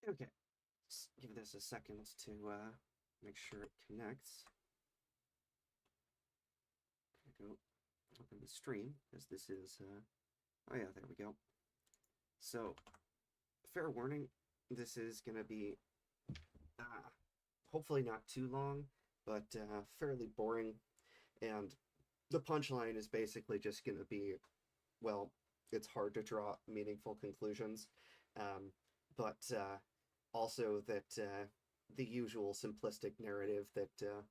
Okay, let's give this a second to make sure it connects. Go open the stream, as this is, oh yeah, there we go. So, fair warning, this is going to be uh, hopefully not too long, but fairly boring. And the punchline is basically just going to be, well, it's hard to draw meaningful conclusions, but also that the usual simplistic narrative that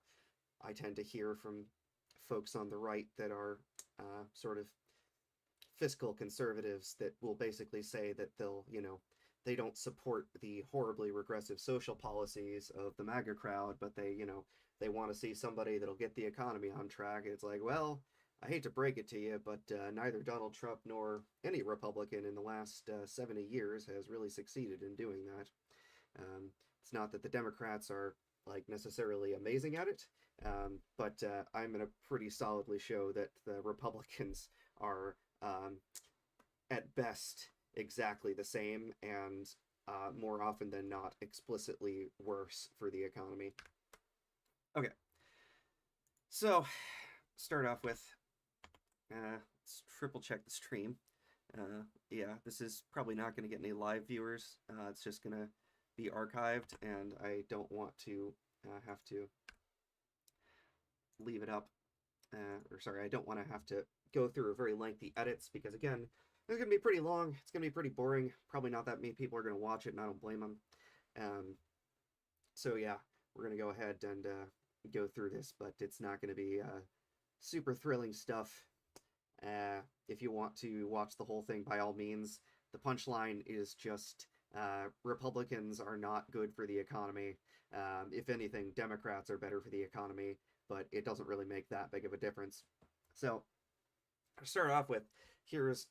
I tend to hear from folks on the right that are sort of fiscal conservatives that will basically say that they don't support the horribly regressive social policies of the MAGA crowd, but they want to see somebody that'll get the economy on track. It's like, well, I hate to break it to you, but neither Donald Trump nor any Republican in the last 70 years has really succeeded in doing that. It's not that the Democrats are like necessarily amazing at it, but I'm going to pretty solidly show that the Republicans are at best exactly the same, and more often than not explicitly worse for the economy. Okay, so start off with let's triple check the stream. Yeah, this is probably not going to get any live viewers. It's just going to be archived, and I don't want to have to leave it up. Or sorry, I don't want to have to go through a very lengthy edits because again, it's gonna be pretty long. It's gonna be pretty boring. Probably not that many people are gonna watch it, and I don't blame them. Um, so yeah, we're gonna go ahead and go through this, but it's not gonna be super thrilling stuff. If you want to watch the whole thing, by all means. The punchline is just Republicans are not good for the economy. If anything, Democrats are better for the economy, but it doesn't really make that big of a difference. So, to start off with, here's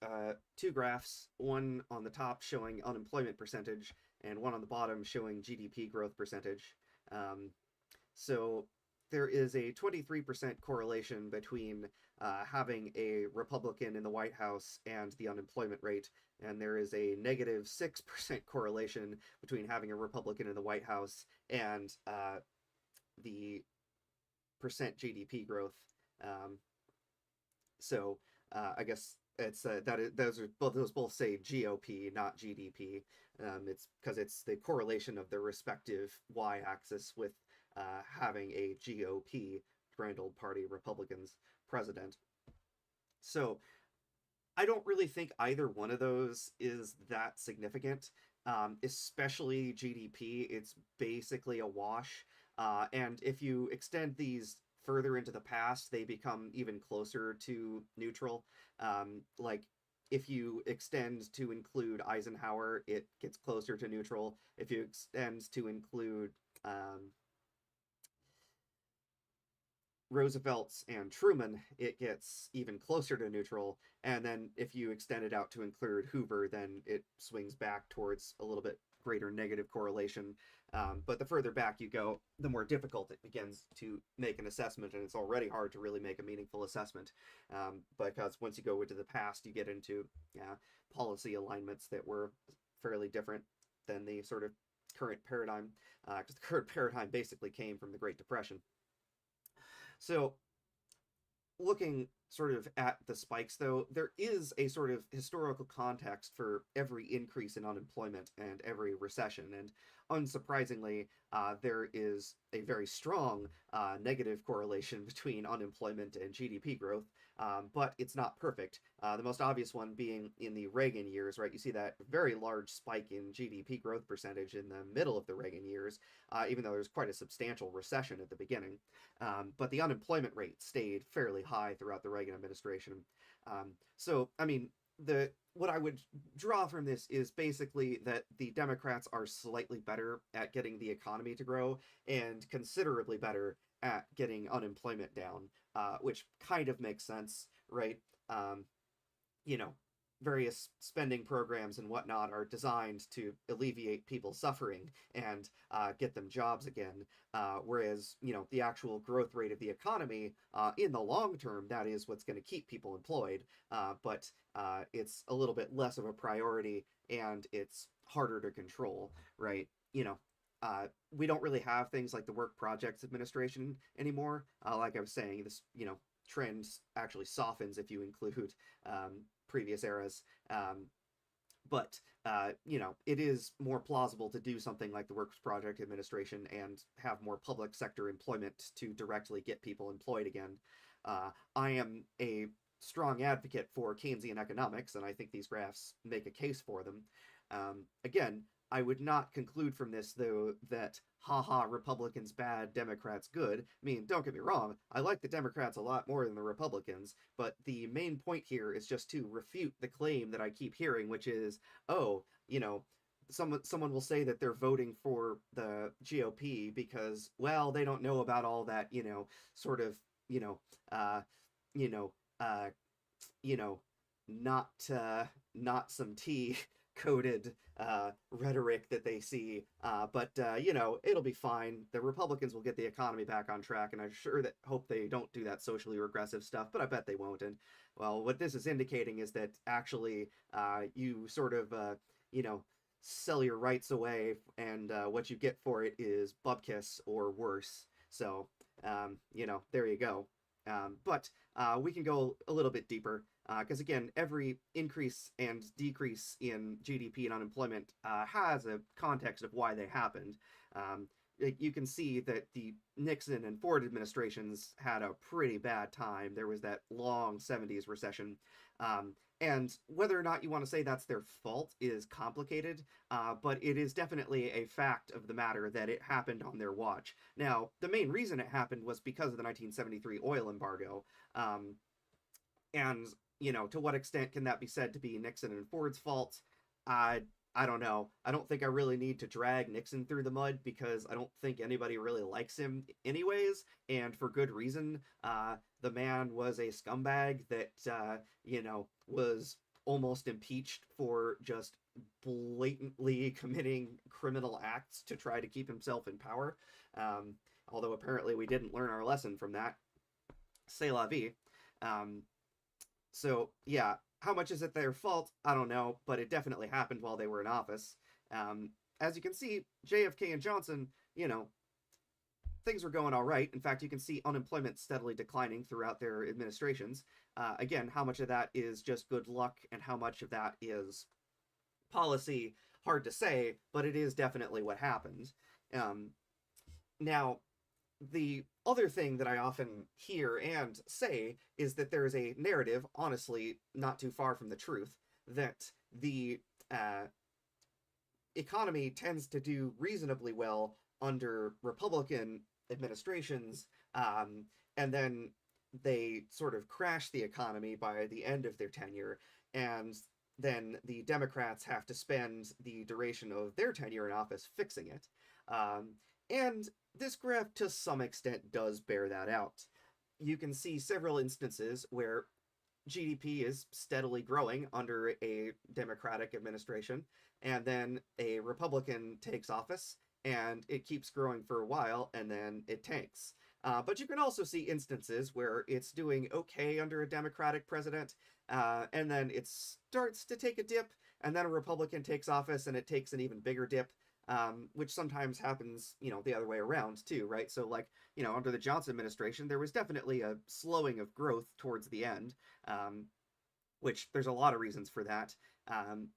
two graphs, one on the top showing unemployment percentage, and one on the bottom showing GDP growth percentage. Um, so there is a 23% correlation between having a Republican in the White House and the unemployment rate, and there is a negative 6% correlation between having a Republican in the White House and the percent GDP growth. Um, so I guess it's those both say GOP, not GDP. It's because it's the correlation of the respective y-axis with having a GOP, Grand Old Party Republicans president. So I don't really think either one of those is that significant. Especially GDP, it's basically a wash. And if you extend these further into the past, they become even closer to neutral. Like if you extend to include Eisenhower, it gets closer to neutral. If you extend to include Roosevelt's and Truman, it gets even closer to neutral. And then if you extend it out to include Hoover, then it swings back towards a little bit greater negative correlation. But the further back you go, the more difficult it begins to make an assessment, and it's already hard to really make a meaningful assessment. Because once you go into the past, you get into policy alignments that were fairly different than the sort of current paradigm, because the current paradigm basically came from the Great Depression. So, looking sort of at the spikes, though, there is a sort of historical context for every increase in unemployment and every recession. And unsurprisingly, there is a very strong negative correlation between unemployment and GDP growth, but it's not perfect. The most obvious one being in the Reagan years, right? You see that very large spike in GDP growth percentage in the middle of the Reagan years, even though there's quite a substantial recession at the beginning. But the unemployment rate stayed fairly high throughout the Reagan administration. So, I mean, what I would draw from this is basically that the Democrats are slightly better at getting the economy to grow and considerably better at getting unemployment down, which kind of makes sense, right? You know, various spending programs and whatnot are designed to alleviate people's suffering and get them jobs again. Whereas, the actual growth rate of the economy, in the long term, that is what's going to keep people employed. But it's a little bit less of a priority and it's harder to control, right? We don't really have things like the Work Projects Administration anymore. Like I was saying, this, trend actually softens if you include previous eras. But it is more plausible to do something like the Works Project Administration and have more public sector employment to directly get people employed again. I am a strong advocate for Keynesian economics, and I think these graphs make a case for them. Again, I would not conclude from this, though, that haha, Republicans bad, Democrats good. I mean, don't get me wrong, I like the Democrats a lot more than the Republicans, but the main point here is just to refute the claim that I keep hearing, which is, oh, someone will say that they're voting for the GOP because, well, they don't know about all that, sort of, uh, you know, uh, you know, not some tea coded rhetoric that they see. But it'll be fine. The Republicans will get the economy back on track, and I'm sure that hope they don't do that socially regressive stuff, but I bet they won't. And, well, what this is indicating is that actually you sort of, sell your rights away, and what you get for it is bupkis or worse. So, there you go. But we can go a little bit deeper because, again, every increase and decrease in GDP and unemployment has a context of why they happened. You can see that the Nixon and Ford administrations had a pretty bad time. There was that long 70s recession. And whether or not you want to say that's their fault is complicated, but it is definitely a fact of the matter that it happened on their watch. Now, the main reason it happened was because of the 1973 oil embargo. And, to what extent can that be said to be Nixon and Ford's fault? I don't know. I don't think I really need to drag Nixon through the mud because I don't think anybody really likes him anyways, and for good reason. The man was a scumbag that, was almost impeached for just blatantly committing criminal acts to try to keep himself in power. Although apparently we didn't learn our lesson from that. C'est la vie. So, yeah, how much is it their fault? I don't know, but it definitely happened while they were in office. As you can see, JFK and Johnson, things were going all right. In fact, you can see unemployment steadily declining throughout their administrations. Again, how much of that is just good luck and how much of that is policy, hard to say, but it is definitely what happened. Now, the other thing that I often hear and say is that there is a narrative, honestly, not too far from the truth, that the economy tends to do reasonably well under Republican administrations, and then they sort of crash the economy by the end of their tenure, and then the Democrats have to spend the duration of their tenure in office fixing it. And this graph, to some extent, does bear that out. You can see several instances where GDP is steadily growing under a Democratic administration, and then a Republican takes office, and it keeps growing for a while, and then it tanks. But you can also see instances where it's doing okay under a Democratic president, and then it starts to take a dip, and then a Republican takes office, and it takes an even bigger dip. Which sometimes happens, the other way around too, right? So, like, under the Johnson administration, there was definitely a slowing of growth towards the end, which there's a lot of reasons for that.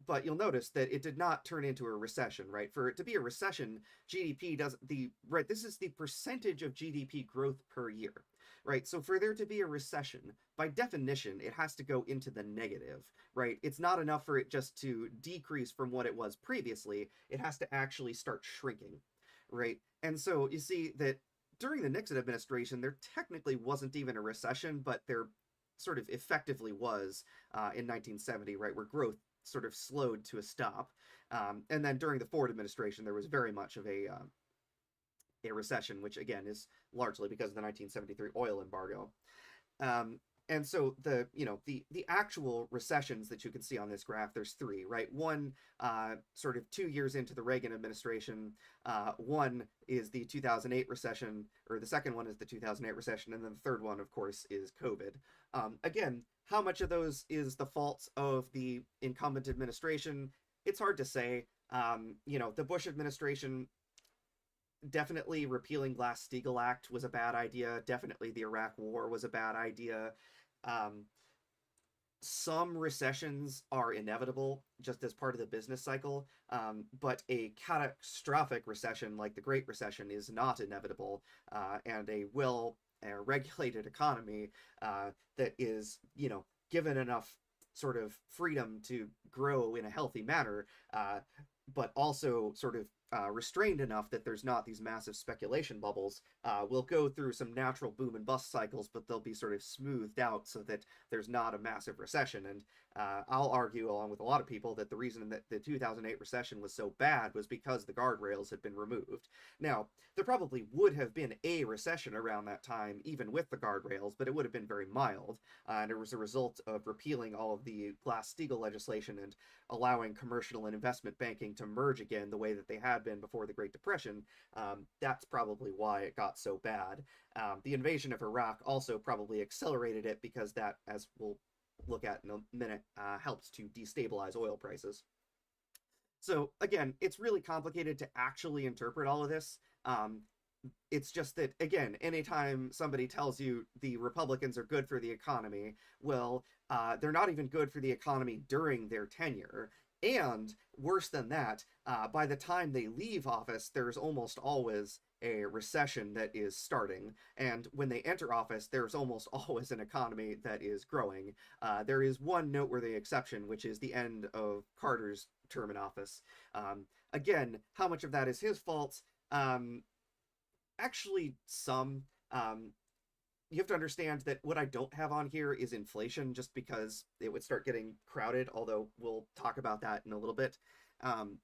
But you'll notice that it did not turn into a recession, right? For it to be a recession, GDP doesn't, right, this is the percentage of GDP growth per year, right? So for there to be a recession, by definition, it has to go into the negative, right? It's not enough for it just to decrease from what it was previously. It has to actually start shrinking, right? And so you see that during the Nixon administration, there technically wasn't even a recession, but there sort of effectively was in 1970, right, where growth sort of slowed to a stop. And then during the Ford administration, there was very much of a recession, which again is largely because of the 1973 oil embargo. And so the actual recessions that you can see on this graph, there's three, right? One, sort of 2 years into the Reagan administration. One is the 2008 recession, or the second one is the 2008 recession, and then the third one, of course, is COVID. Again, how much of those is the fault of the incumbent administration? It's hard to say. The Bush administration, definitely repealing Glass-Steagall Act was a bad idea. Definitely the Iraq War was a bad idea. Um, some recessions are inevitable just as part of the business cycle, but a catastrophic recession like the Great Recession is not inevitable, and a well regulated economy that is, given enough sort of freedom to grow in a healthy manner, but also sort of restrained enough that there's not these massive speculation bubbles. Will go through some natural boom and bust cycles, but they'll be sort of smoothed out so that there's not a massive recession. And I'll argue, along with a lot of people, that the reason that the 2008 recession was so bad was because the guardrails had been removed. Now, there probably would have been a recession around that time, even with the guardrails, but it would have been very mild. And it was a result of repealing all of the Glass-Steagall legislation and allowing commercial and investment banking to merge again the way that they had been before the Great Depression. That's probably why it got so bad. The invasion of Iraq also probably accelerated it because that, as we'll look at in a minute, helps to destabilize oil prices. So again, it's really complicated to actually interpret all of this. It's just that, again, anytime somebody tells you the Republicans are good for the economy, well, they're not even good for the economy during their tenure. And worse than that, by the time they leave office, there's almost always a recession that is starting. And when they enter office, there's almost always an economy that is growing. There is one noteworthy exception, which is the end of Carter's term in office. Again, how much of that is his fault? Actually, some. You have to understand that what I don't have on here is inflation, just because it would start getting crowded, although we'll talk about that in a little bit. Um,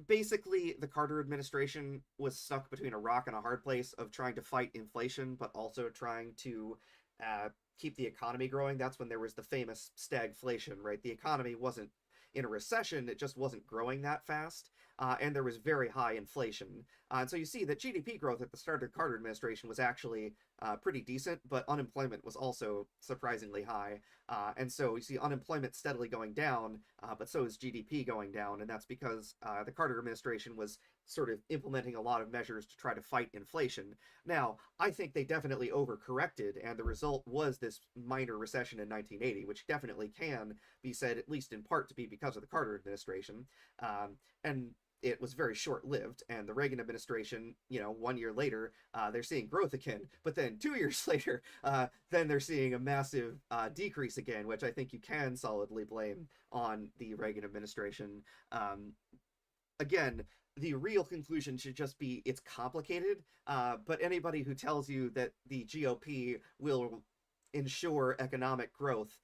Basically, the Carter administration was stuck between a rock and a hard place of trying to fight inflation, but also trying to keep the economy growing. That's when there was the famous stagflation, right? The economy wasn't in a recession, it just wasn't growing that fast, and there was very high inflation. And so you see that GDP growth at the start of the Carter administration was actually pretty decent, but unemployment was also surprisingly high. And so you see unemployment steadily going down, but so is GDP going down, and that's because the Carter administration was sort of implementing a lot of measures to try to fight inflation. Now, I think they definitely overcorrected, and the result was this minor recession in 1980, which definitely can be said, at least in part, to be because of the Carter administration. And it was very short-lived, and the Reagan administration, 1 year later, they're seeing growth again, but then 2 years later, then they're seeing a massive decrease again, which I think you can solidly blame on the Reagan administration. Again, the real conclusion should just be it's complicated, but anybody who tells you that the GOP will ensure economic growth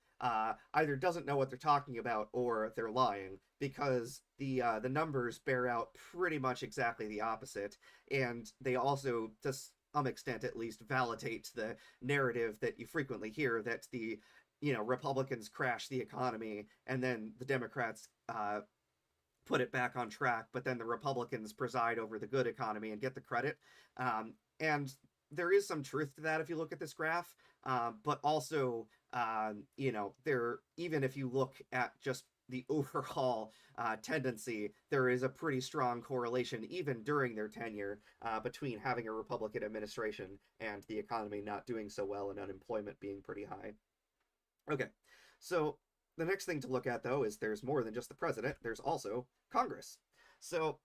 either doesn't know what they're talking about or they're lying, because the numbers bear out pretty much exactly the opposite, and they also, to some extent at least, validate the narrative that you frequently hear that the Republicans crash the economy and then the Democrats put it back on track, but then the Republicans preside over the good economy and get the credit. And there is some truth to that if you look at this graph, but also, there, even if you look at just the overall tendency, there is a pretty strong correlation, even during their tenure, between having a Republican administration and the economy not doing so well and unemployment being pretty high. Okay, so the next thing to look at, though, is there's more than just the president, there's also Congress. So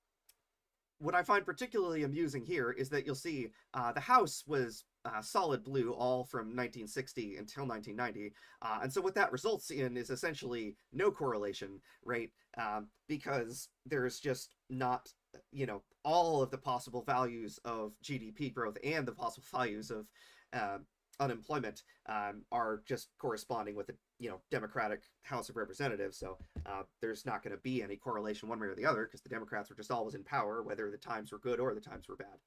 what I find particularly amusing here is that you'll see the House was solid blue all from 1960 until 1990. And so what that results in is essentially no correlation, right? Because there's just not, all of the possible values of GDP growth and the possible values of unemployment are just corresponding with the Democratic House of Representatives. So there's not going to be any correlation one way or the other, because the Democrats were just always in power, whether the times were good or the times were bad.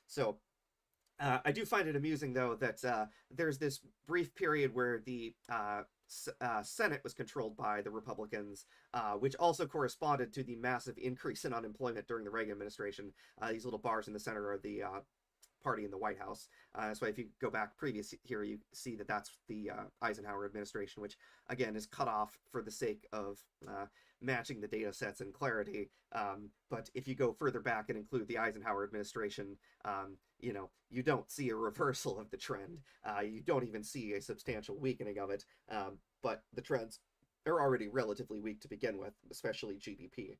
So I do find it amusing, though, that there's this brief period where the Senate was controlled by the Republicans, which also corresponded to the massive increase in unemployment during the Reagan administration. These little bars in the center are the party in the White House. So if you go back previous here, you see that that's the Eisenhower administration, which again is cut off for the sake of matching the data sets and clarity. But if you go further back and include the Eisenhower administration, you don't see a reversal of the trend. You don't even see a substantial weakening of it. But the trends are already relatively weak to begin with, especially GDP.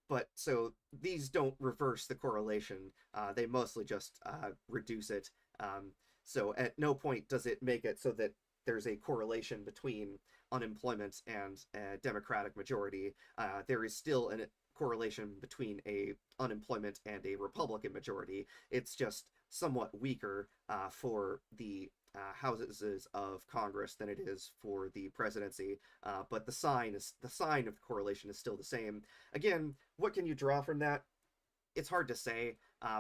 But so these don't reverse the correlation. They mostly just reduce it. So at no point does it make it so that there's a correlation between unemployment and a Democratic majority. There is still a correlation between a unemployment and a Republican majority. It's just somewhat weaker for the houses of Congress than it is for the presidency. But the sign of correlation is still the same. Again, what can you draw from that? It's hard to say,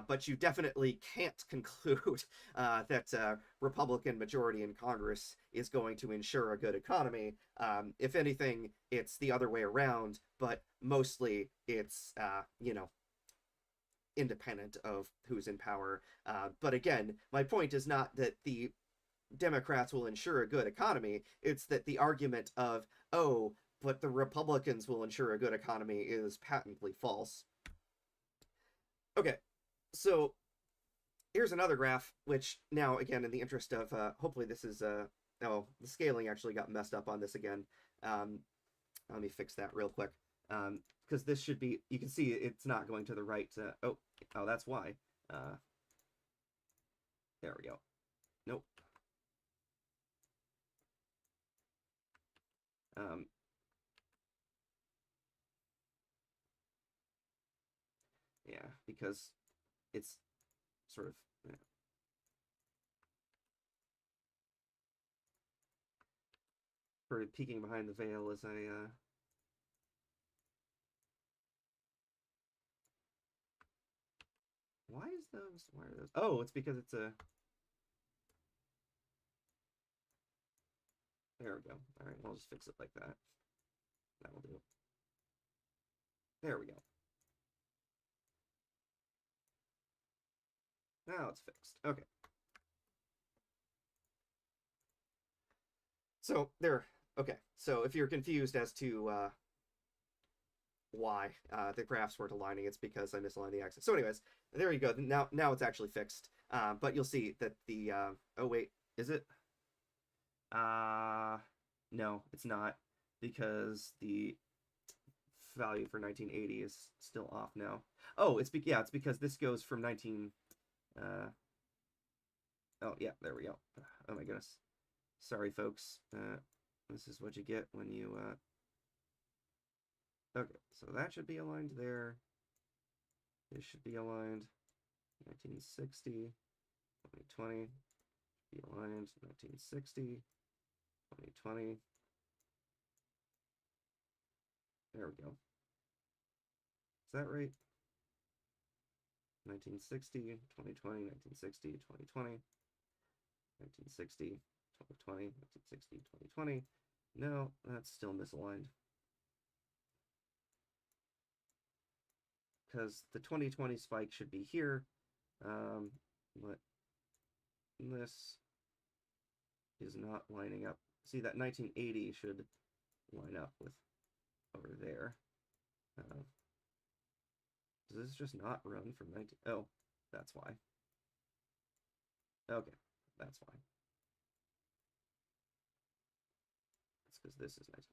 but you definitely can't conclude that Republican majority in Congress is going to ensure a good economy. If anything, it's the other way around, but mostly it's, independent of who's in power. But again, my point is not that the Democrats will ensure a good economy. It's that the argument of, oh, but the Republicans will ensure a good economy is patently false. Okay, so here's another graph, which now, again, in the interest of, hopefully this is, oh, the scaling actually got messed up on this again. Let me fix that real quick. Because this should be, you can see it's not going to the right. Oh, that's why. There we go. Nope. Yeah, because it's sort of, yeah. For peeking behind the veil as I why are those? Oh, it's because it's a, there we go. All right, I'll just fix it like that. That will do. There we go. Now it's fixed. Okay. So there. Okay. So if you're confused as to why the graphs weren't aligning, it's because I misaligned the axis. So anyways, there you go. Now it's actually fixed. But you'll see that the oh wait, is it? No, it's not, because the value for 1980 is still off now. Oh, it's because this goes from 19. Oh yeah, there we go. Oh my goodness. Sorry, folks. This is what you get when you. Okay, so that should be aligned there. This should be aligned. 1960, 2020. Be aligned. 1960, 2020. There we go. Is that right? 1960, 2020, 1960, 2020, 1960, 2020, 1960, 2020. No, that's still misaligned. Because the 2020 spike should be here, but this is not lining up. See, that 1980 should line up with over there. Does this just not run from 19? Oh, that's why. Okay, that's why. It's because this is 19.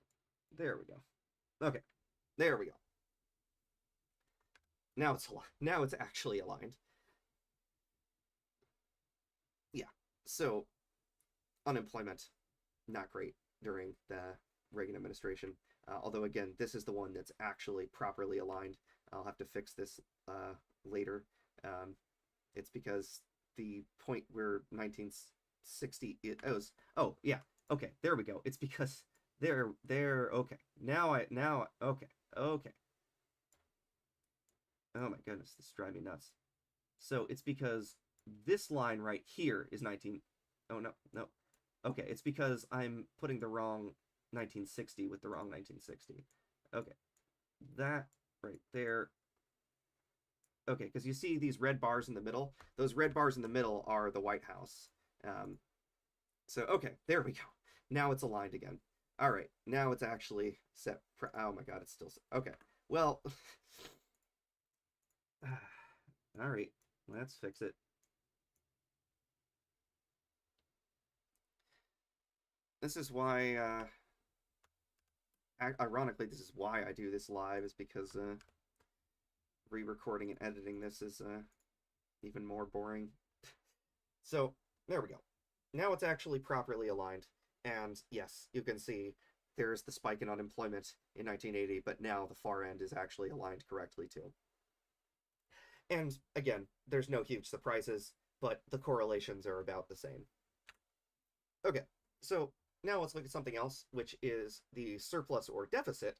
There we go. Okay, there we go. Now it's actually aligned. Yeah. So unemployment, not great during the Reagan administration. Although again, this is the one that's actually properly aligned. I'll have to fix this later. It's because the point where 1960 oh yeah, okay, there we go. It's because they're okay. Now okay. Oh my goodness, this is driving me nuts. So it's because this line right here is 19. Oh, no, no. Okay, it's because I'm putting the wrong 1960 with the wrong 1960. Okay, that right there. Okay, because you see these red bars in the middle? Those red bars in the middle are the White House. Um, so, okay, there we go. Now it's aligned again. All right, now it's actually set. Oh my God, it's still set. Okay, well, all right, let's fix it. This is why, ironically, this is why I do this live, is because re-recording and editing this is even more boring. So, there we go. Now it's actually properly aligned. And yes, you can see there's the spike in unemployment in 1980, but now the far end is actually aligned correctly too. And again, there's no huge surprises, but the correlations are about the same. Okay, so now let's look at something else, which is the surplus or deficit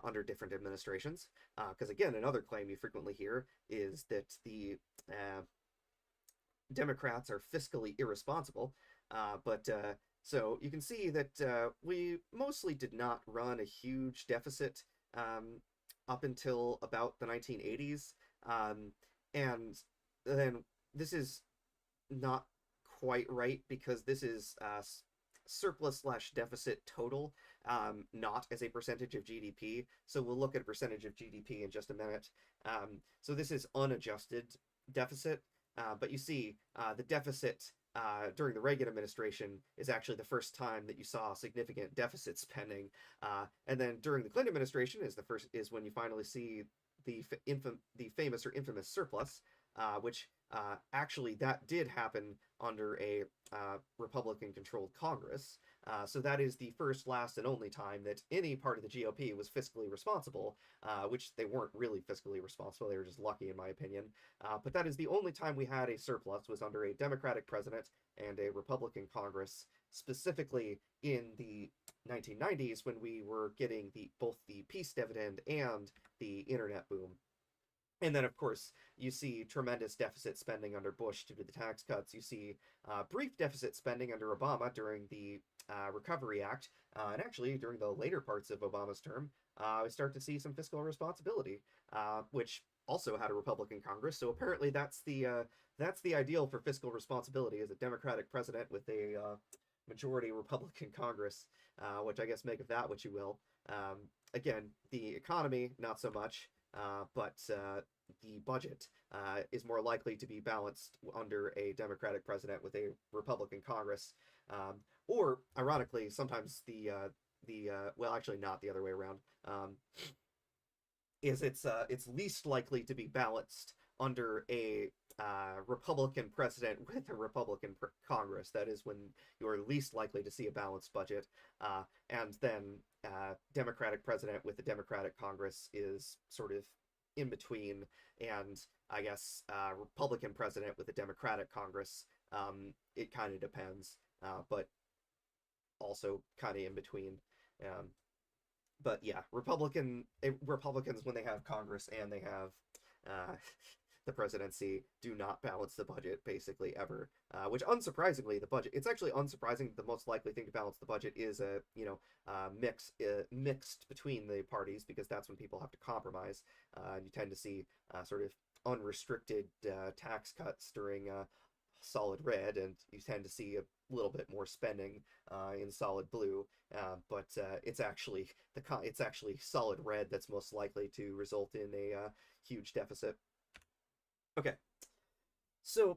under different administrations. Because again, another claim you frequently hear is that the Democrats are fiscally irresponsible. So you can see that we mostly did not run a huge deficit up until about the 1980s. And then this is not quite right because this is surplus slash deficit total, not as a percentage of GDP. So we'll look at a percentage of GDP in just a minute. So this is unadjusted deficit. But you see, the deficit during the Reagan administration is actually the first time that you saw significant deficit spending, and then during the Clinton administration is when you finally see the famous or infamous surplus, which actually that did happen under a Republican-controlled Congress. So that is the first, last, and only time that any part of the GOP was fiscally responsible, which they weren't really fiscally responsible. They were just lucky, in my opinion. But that is the only time we had a surplus was under a Democratic president and a Republican Congress, specifically in the 1990s when we were getting both the peace dividend and the internet boom. And then, of course, you see tremendous deficit spending under Bush due to the tax cuts. You see brief deficit spending under Obama during the Recovery Act. And actually, during the later parts of Obama's term, we start to see some fiscal responsibility, which also had a Republican Congress. So apparently that's the ideal for fiscal responsibility, is a Democratic president with a majority Republican Congress, which I guess make of that what you will. Again, the economy, not so much. But the budget is more likely to be balanced under a Democratic president with a Republican Congress, or ironically, sometimes well, actually not the other way around. It's least likely to be balanced under a Republican president with a Republican Congress. That is when you're least likely to see a balanced budget. And then Democratic president with a Democratic Congress is sort of in between. And I guess Republican president with a Democratic Congress, it kind of depends, but also kind of in between. But yeah, Republicans, when they have Congress and they have the presidency, do not balance the budget basically ever. Which, unsurprisingly, it's actually unsurprising. The most likely thing to balance the budget is a mixed between the parties, because that's when people have to compromise. You tend to see sort of unrestricted tax cuts during solid red, and you tend to see a little bit more spending in solid blue. But it's actually solid red that's most likely to result in a huge deficit. Okay, so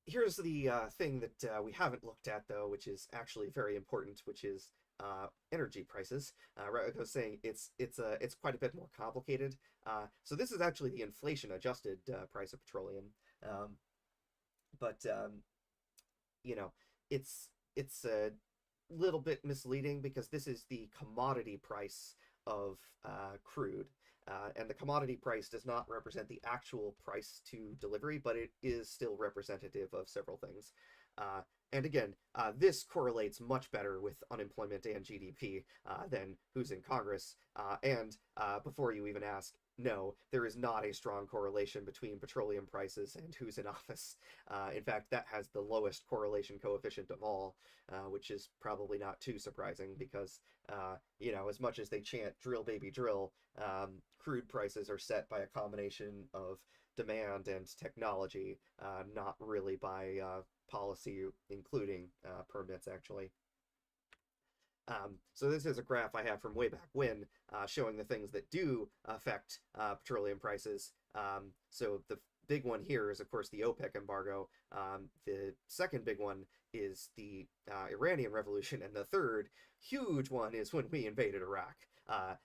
here's the thing that we haven't looked at, though, which is actually very important, which is energy prices. Right, like I was saying, it's quite a bit more complicated. So this is actually the inflation-adjusted price of petroleum. But it's a little bit misleading because this is the commodity price of crude. And the commodity price does not represent the actual price to delivery, but it is still representative of several things. And again, this correlates much better with unemployment and GDP than who's in Congress. And before you even ask, no, there is not a strong correlation between petroleum prices and who's in office. In fact, that has the lowest correlation coefficient of all, which is probably not too surprising because, as much as they chant drill, baby, drill, crude prices are set by a combination of demand and technology, not really by policy, including permits, actually. So this is a graph I have from way back when, showing the things that do affect petroleum prices. So the big one here is, of course, the OPEC embargo. The second big one is the Iranian Revolution, and the third huge one is when we invaded Iraq.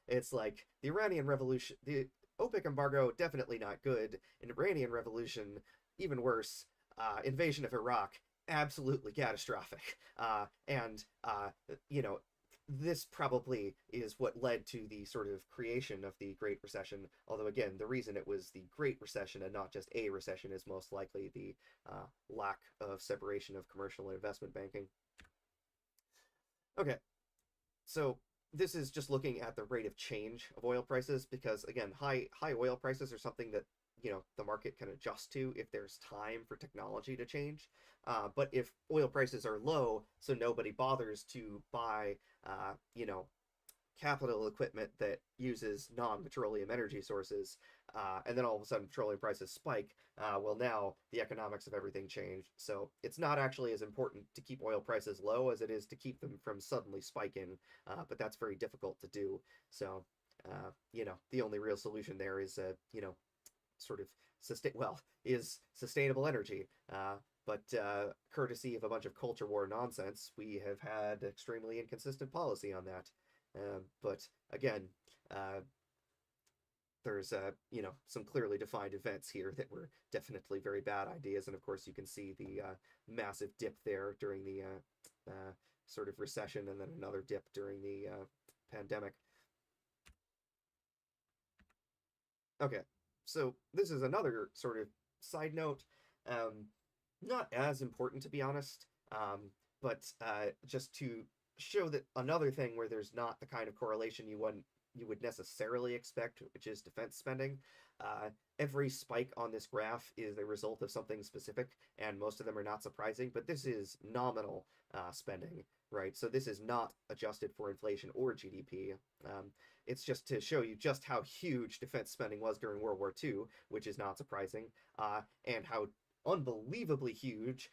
It's like the Iranian Revolution, the OPEC embargo, definitely not good. An Iranian Revolution, even worse. Invasion of Iraq, absolutely catastrophic. And this probably is what led to the sort of creation of the Great Recession. Although, again, the reason it was the Great Recession and not just a recession is most likely the lack of separation of commercial and investment banking. Okay, so this is just looking at the rate of change of oil prices because, again, high oil prices are something that the market can adjust to if there's time for technology to change. But if oil prices are low, so nobody bothers to buy, capital equipment that uses non-petroleum energy sources, and then all of a sudden petroleum prices spike, well, now the economics of everything change. So it's not actually as important to keep oil prices low as it is to keep them from suddenly spiking, but that's very difficult to do. So, the only real solution there is, sort of is sustainable energy. But courtesy of a bunch of culture war nonsense, we have had extremely inconsistent policy on that. But again, there's some clearly defined events here that were definitely very bad ideas, and of course you can see the massive dip there during the sort of recession, and then another dip during the pandemic. Okay, so this is another sort of side note. Not as important, to be honest, but just to show that another thing where there's not the kind of correlation you would necessarily expect, which is defense spending. Every spike on this graph is a result of something specific, and most of them are not surprising, but this is nominal spending, right? So this is not adjusted for inflation or GDP. It's just to show you just how huge defense spending was during World War II, which is not surprising, and how unbelievably huge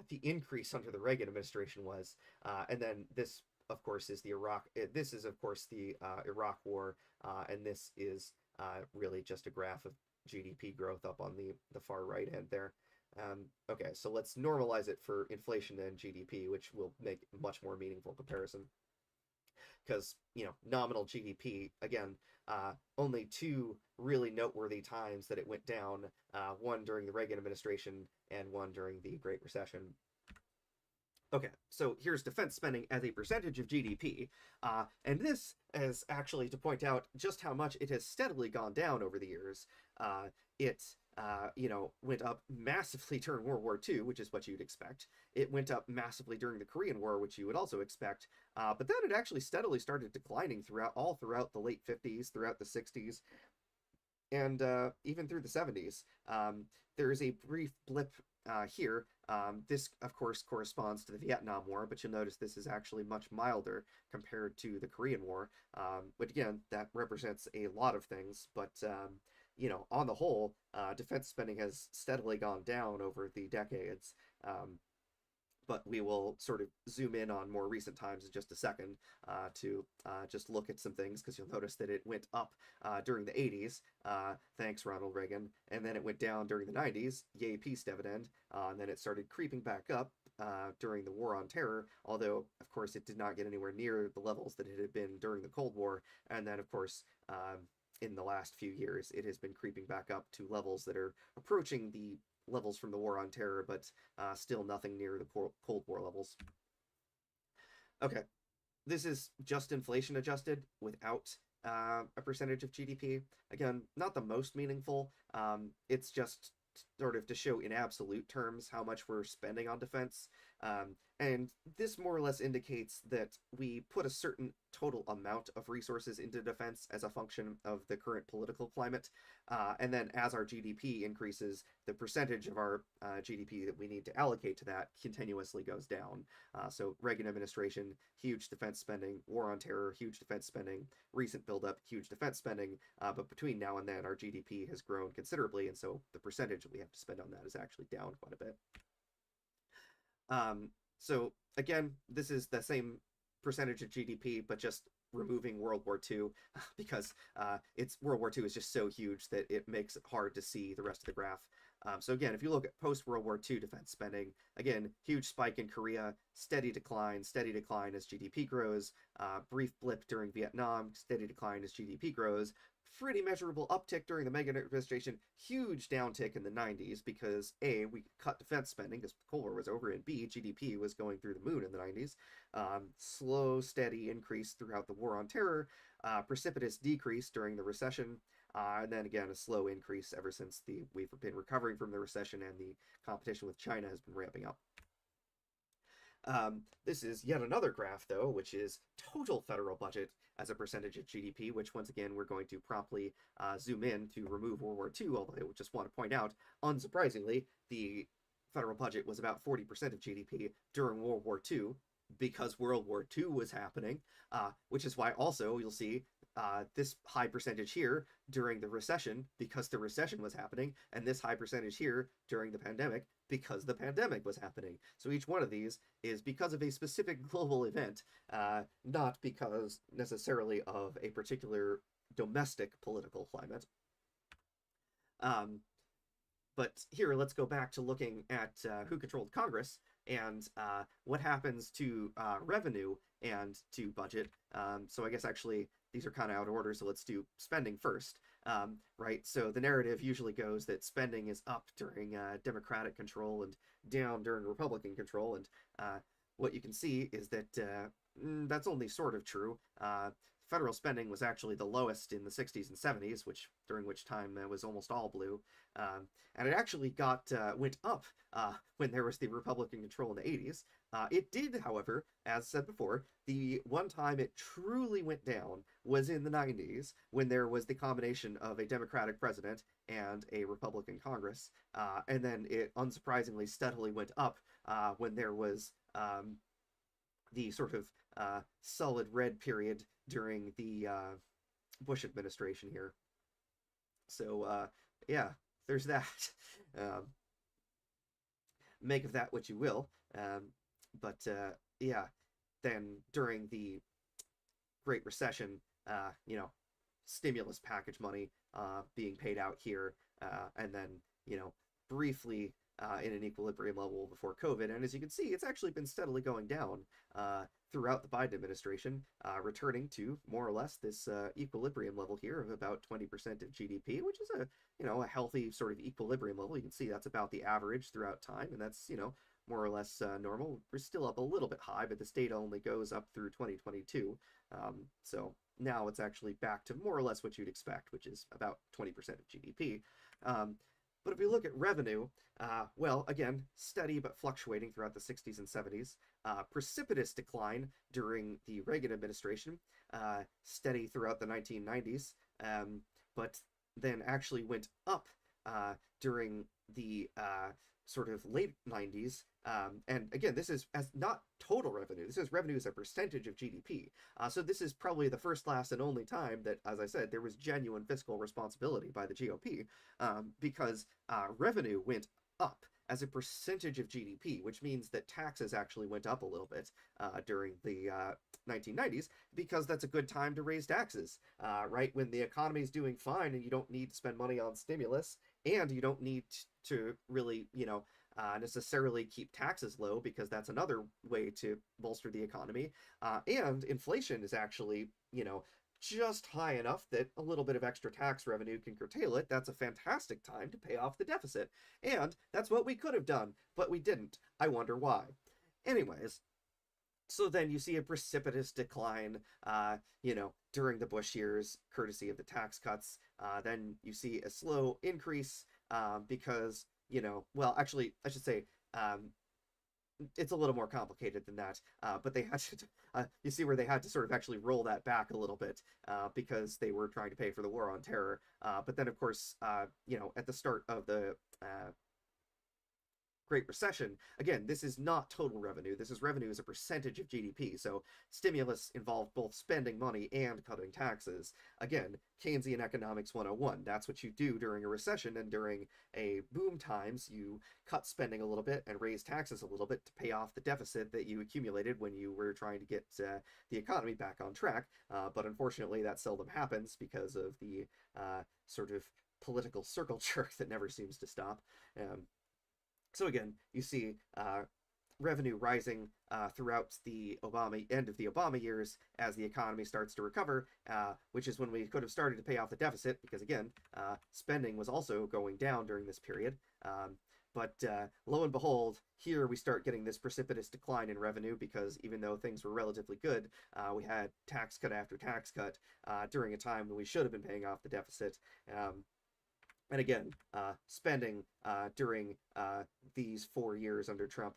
the increase under the Reagan administration was. And then this, of course, is the Iraq. This is, of course, the Iraq War, and this is really just a graph of GDP growth up on the far right end there. Okay, so let's normalize it for inflation and GDP, which will make a much more meaningful comparison. Because, nominal GDP, again, only two really noteworthy times that it went down, one during the Reagan administration and one during the Great Recession. Okay, so here's defense spending as a percentage of GDP, and this is actually to point out just how much it has steadily gone down over the years. It went up massively during World War II, which is what you'd expect. It went up massively during the Korean War, which you would also expect. But then it actually steadily started declining throughout the late 50s, throughout the 60s, and even through the 70s. There is a brief blip here. This, of course, corresponds to the Vietnam War, but you'll notice this is actually much milder compared to the Korean War. But again, that represents a lot of things, but on the whole, defense spending has steadily gone down over the decades. But we will sort of zoom in on more recent times in just a second to just look at some things, because you'll notice that it went up during the 80s, thanks Ronald Reagan, and then it went down during the 90s, yay peace dividend, and then it started creeping back up during the War on Terror, although, of course, it did not get anywhere near the levels that it had been during the Cold War, and then, of course, in the last few years, it has been creeping back up to levels that are approaching the levels from the War on Terror, but still nothing near the Cold War levels. Okay, this is just inflation adjusted without a percentage of GDP. Again, not the most meaningful. It's just sort of to show in absolute terms how much we're spending on defense. And this more or less indicates that we put a certain total amount of resources into defense as a function of the current political climate. And then as our GDP increases, the percentage of our GDP that we need to allocate to that continuously goes down. So Reagan administration, huge defense spending, war on terror, huge defense spending, recent buildup, huge defense spending. But between now and then, our GDP has grown considerably. And so the percentage that we have to spend on that is actually down quite a bit. Um, so again, this is the same percentage of GDP, but just removing World War II because it's World War II is just so huge that it makes it hard to see the rest of the graph. So again, if you look at post-World War II defense spending, again, huge spike in Korea, steady decline as GDP grows, brief blip during Vietnam, steady decline as GDP grows, pretty measurable uptick during the Reagan administration, huge downtick in the 90s because A, we cut defense spending because the Cold War was over, and B, GDP was going through the moon in the 90s. Slow, steady increase throughout the war on terror, precipitous decrease during the recession, and then again a slow increase ever since we've been recovering from the recession and the competition with China has been ramping up. This is yet another graph, though, which is total federal budget as a percentage of GDP, which once again we're going to promptly zoom in to remove World War II, although I just want to point out, unsurprisingly, the federal budget was about 40% of GDP during World War II because World War II was happening, which is why also you'll see this high percentage here during the recession because the recession was happening, and this high percentage here during the pandemic because the pandemic was happening. So each one of these is because of a specific global event, not because necessarily of a particular domestic political climate. But here, let's go back to looking at who controlled Congress and what happens to revenue and to budget. So I guess actually these are kind of out of order, so let's do spending first. Right, so the narrative usually goes that spending is up during Democratic control and down during Republican control, and what you can see is that that's only sort of true. Federal spending was actually the lowest in the 60s and 70s, during which time it was almost all blue, and it actually went up when there was the Republican control in the 80s. It did, however, as said before, the one time it truly went down was in the 90s when there was the combination of a Democratic president and a Republican Congress, and then it unsurprisingly steadily went up when there was the sort of solid red period during the Bush administration here. So yeah, there's that. Make of that what you will. But yeah, then during the Great Recession, stimulus package money being paid out here, and then, briefly in an equilibrium level before COVID. And as you can see, it's actually been steadily going down throughout the Biden administration, returning to more or less this equilibrium level here of about 20% of GDP, which is a healthy sort of equilibrium level. You can see that's about the average throughout time, and that's, more or less normal. We're still up a little bit high, but this data only goes up through 2022. So now it's actually back to more or less what you'd expect, which is about 20% of GDP. But if we look at revenue, well, again, steady but fluctuating throughout the 60s and 70s. Precipitous decline during the Reagan administration, steady throughout the 1990s, but then actually went up during the sort of late 90s. And again, this is as not total revenue. This is revenue as a percentage of GDP. So this is probably the first, last, and only time that, as I said, there was genuine fiscal responsibility by the GOP, because revenue went up as a percentage of GDP, which means that taxes actually went up a little bit during the 1990s, because that's a good time to raise taxes, right? When the economy is doing fine and you don't need to spend money on stimulus, and you don't need to really, necessarily keep taxes low, because that's another way to bolster the economy. And inflation is actually, just high enough that a little bit of extra tax revenue can curtail it. That's a fantastic time to pay off the deficit. And that's what we could have done, but we didn't. I wonder why. Anyways, so then you see a precipitous decline, during the Bush years, courtesy of the tax cuts. Then you see a slow increase because, well, actually, I should say, it's a little more complicated than that. But they had to, you see where they had to sort of actually roll that back a little bit because they were trying to pay for the war on terror. But then, of course, at the start of the Great Recession, again, this is not total revenue. This is revenue as a percentage of GDP. So stimulus involved both spending money and cutting taxes. Again, Keynesian economics 101. That's what you do during a recession, and during a boom times, you cut spending a little bit and raise taxes a little bit to pay off the deficit that you accumulated when you were trying to get the economy back on track. But unfortunately, that seldom happens because of the sort of political circle jerk that never seems to stop. So again, you see revenue rising throughout the end of the Obama years as the economy starts to recover, which is when we could have started to pay off the deficit, because again, spending was also going down during this period. But lo and behold, here we start getting this precipitous decline in revenue, because even though things were relatively good, we had tax cut after tax cut during a time when we should have been paying off the deficit. And again, spending during these 4 years under Trump,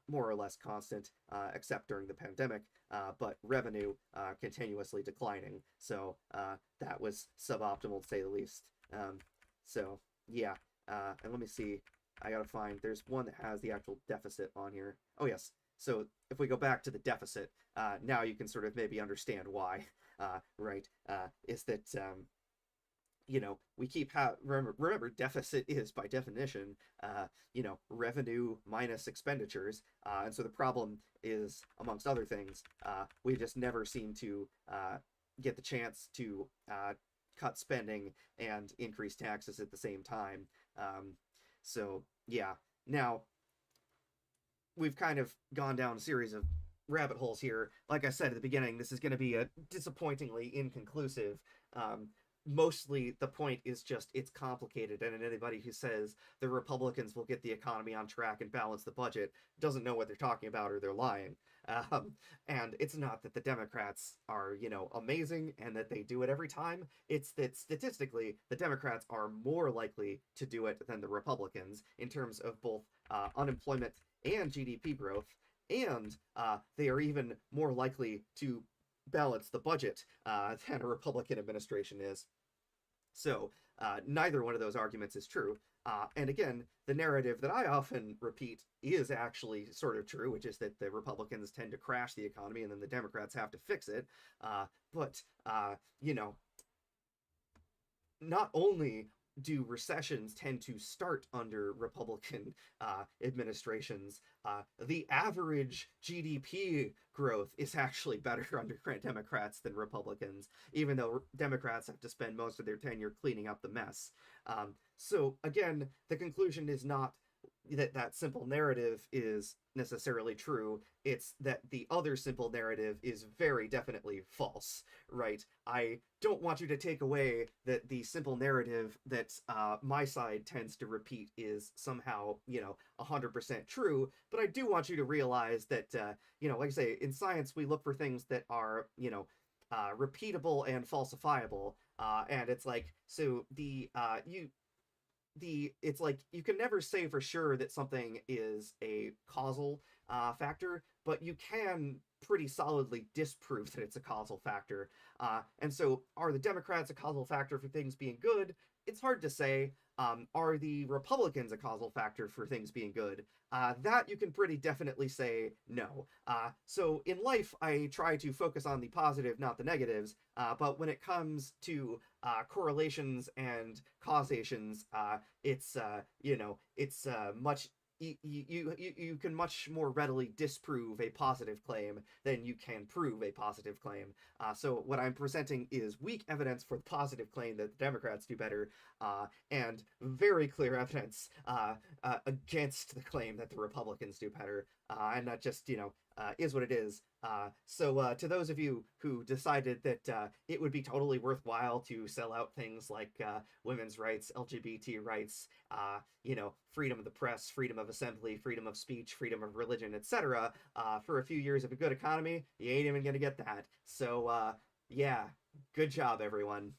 more or less constant, except during the pandemic, but revenue continuously declining. So that was suboptimal, to say the least. So yeah, and let me see. I gotta find, there's one that has the actual deficit on here. Oh yes. So if we go back to the deficit, now you can sort of maybe understand why, right? Is that we keep remember deficit is by definition revenue minus expenditures, and so the problem is, amongst other things, we just never seem to get the chance to cut spending and increase taxes at the same time. So yeah, now we've kind of gone down a series of rabbit holes here. Like I said at the beginning, this is going to be a disappointingly inconclusive. Mostly the point is just it's complicated, and anybody who says the Republicans will get the economy on track and balance the budget doesn't know what they're talking about, or they're lying. And it's not that the Democrats are, amazing and that they do it every time. It's that statistically, the Democrats are more likely to do it than the Republicans in terms of both unemployment and GDP growth, and they are even more likely to balance the budget than a Republican administration is. So neither one of those arguments is true. And again, the narrative that I often repeat is actually sort of true, which is that the Republicans tend to crash the economy and then the Democrats have to fix it. But not only do recessions tend to start under Republican administrations, the average GDP growth is actually better under Democrats than Republicans, even though Democrats have to spend most of their tenure cleaning up the mess. So again, the conclusion is not that simple narrative is necessarily true. It's that the other simple narrative is very definitely false, right? I don't want you to take away that the simple narrative that my side tends to repeat is somehow, 100% true, but I do want you to realize that, like I say, in science, we look for things that are, repeatable and falsifiable, and it's like, so it's like you can never say for sure that something is a causal factor, but you can pretty solidly disprove that it's a causal factor. And so are the Democrats a causal factor for things being good? It's hard to say. Are the Republicans a causal factor for things being good? That you can pretty definitely say no. So in life, I try to focus on the positive, not the negatives. But when it comes to correlations and causations, it's much you can much more readily disprove a positive claim than you can prove a positive claim. So what I'm presenting is weak evidence for the positive claim that the Democrats do better, and very clear evidence against the claim that the Republicans do better. And that just, is what it is. So to those of you who decided that it would be totally worthwhile to sell out things like women's rights, LGBT rights, freedom of the press, freedom of assembly, freedom of speech, freedom of religion, etc., for a few years of a good economy, you ain't even gonna get that. So yeah, good job, everyone.